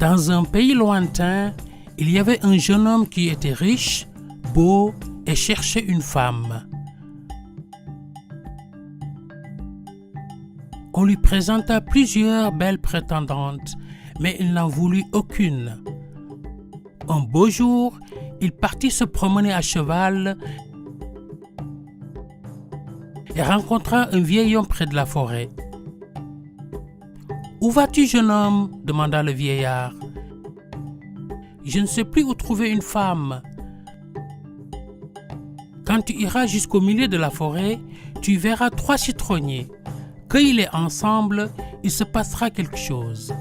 Dans un pays lointain, il y avait un jeune homme qui était riche, beau et cherchait une femme. On lui présenta plusieurs belles prétendantes, mais il n'en voulut aucune. Un beau jour, il partit se promener à cheval et rencontra un vieil homme près de la forêt. « Où vas-tu, jeune homme ?» demanda le vieillard. « Je ne sais plus où trouver une femme. » Quand tu iras jusqu'au milieu de la forêt, tu verras 3 citronniers. Cueille-les ensemble, il se passera quelque chose.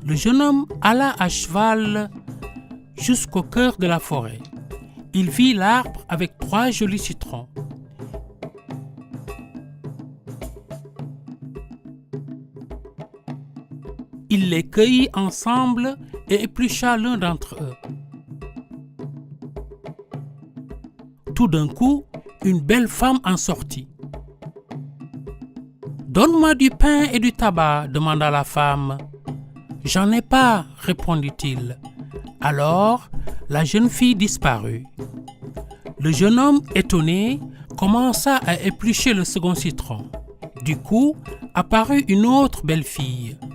Le jeune homme alla à cheval jusqu'au cœur de la forêt. Il vit l'arbre avec 3 jolis citrons. Il les cueillit ensemble et éplucha l'un d'entre eux. Tout d'un coup, une belle femme en sortit. « Donne-moi du pain et du tabac, demanda la femme. « J'en ai pas, répondit-il. Alors, la jeune fille disparut. Le jeune homme, étonné, commença à éplucher le second citron. Du coup, apparut une autre belle fille. «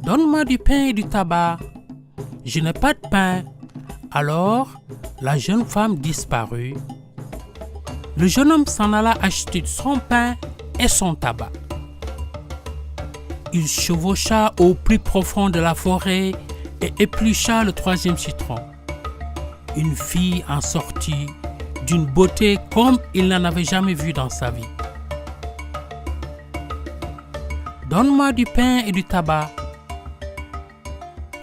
Donne-moi du pain et du tabac. »« Je n'ai pas de pain. » Alors, la jeune femme disparut. Le jeune homme s'en alla acheter son pain et son tabac. Il chevaucha au plus profond de la forêt et éplucha le 3e citron. Une fille en sortit, d'une beauté comme il n'en avait jamais vu dans sa vie. « Donne-moi du pain et du tabac. »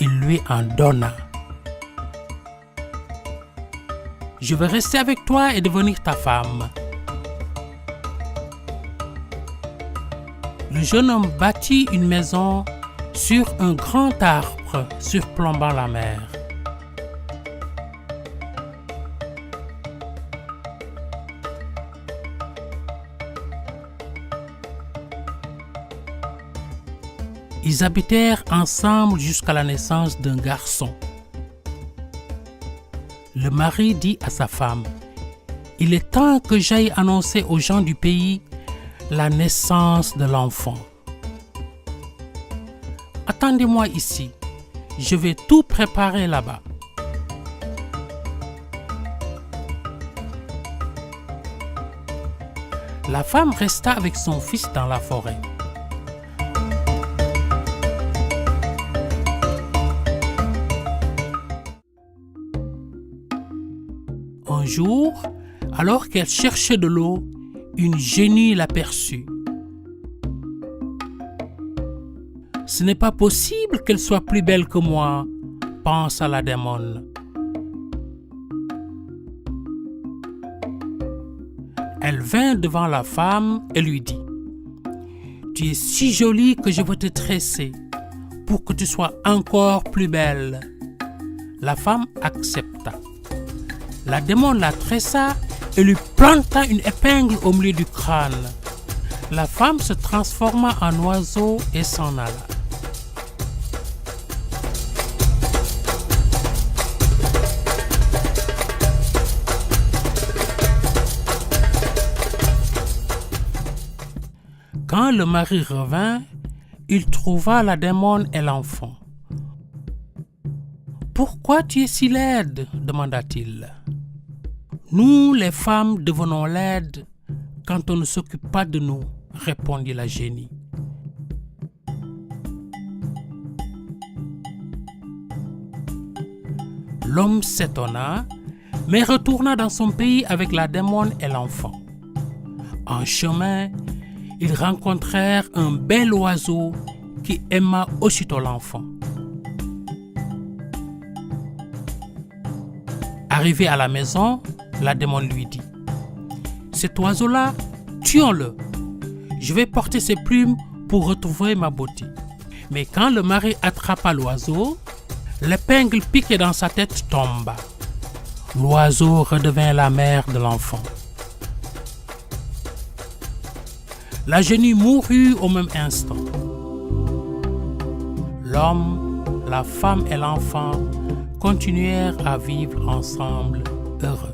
Il lui en donna. « Je vais rester avec toi et devenir ta femme. » Le jeune homme bâtit une maison sur un grand arbre surplombant la mer. Ils habitèrent ensemble jusqu'à la naissance d'un garçon. Le mari dit à sa femme, « Il est temps que j'aille annoncer aux gens du pays la naissance de l'enfant. Attendez-moi ici, je vais tout préparer là-bas. » La femme resta avec son fils dans la forêt. Un jour, alors qu'elle cherchait de l'eau, une génie l'aperçut. « Ce n'est pas possible qu'elle soit plus belle que moi, » pensa la démone. Elle vint devant la femme et lui dit, « Tu es si jolie que je veux te tresser pour que tu sois encore plus belle. » La femme accepta. La démone la tressa et lui planta une épingle au milieu du crâne. La femme se transforma en oiseau et s'en alla. Quand le mari revint, il trouva la démone et l'enfant. « Pourquoi tu es si laide ?» demanda-t-il. « Nous, les femmes, devenons laides quand on ne s'occupe pas de nous, » répondit la génie. L'homme s'étonna, mais retourna dans son pays avec la démone et l'enfant. En chemin, ils rencontrèrent un bel oiseau qui aima aussitôt l'enfant. Arrivé à la maison, la démone lui dit, « Cet oiseau-là, tuons-le. Je vais porter ses plumes pour retrouver ma beauté. » Mais quand le mari attrapa l'oiseau, l'épingle piquée dans sa tête tomba. L'oiseau redevint la mère de l'enfant. La genie mourut au même instant. L'homme, la femme et l'enfant continuèrent à vivre ensemble heureux.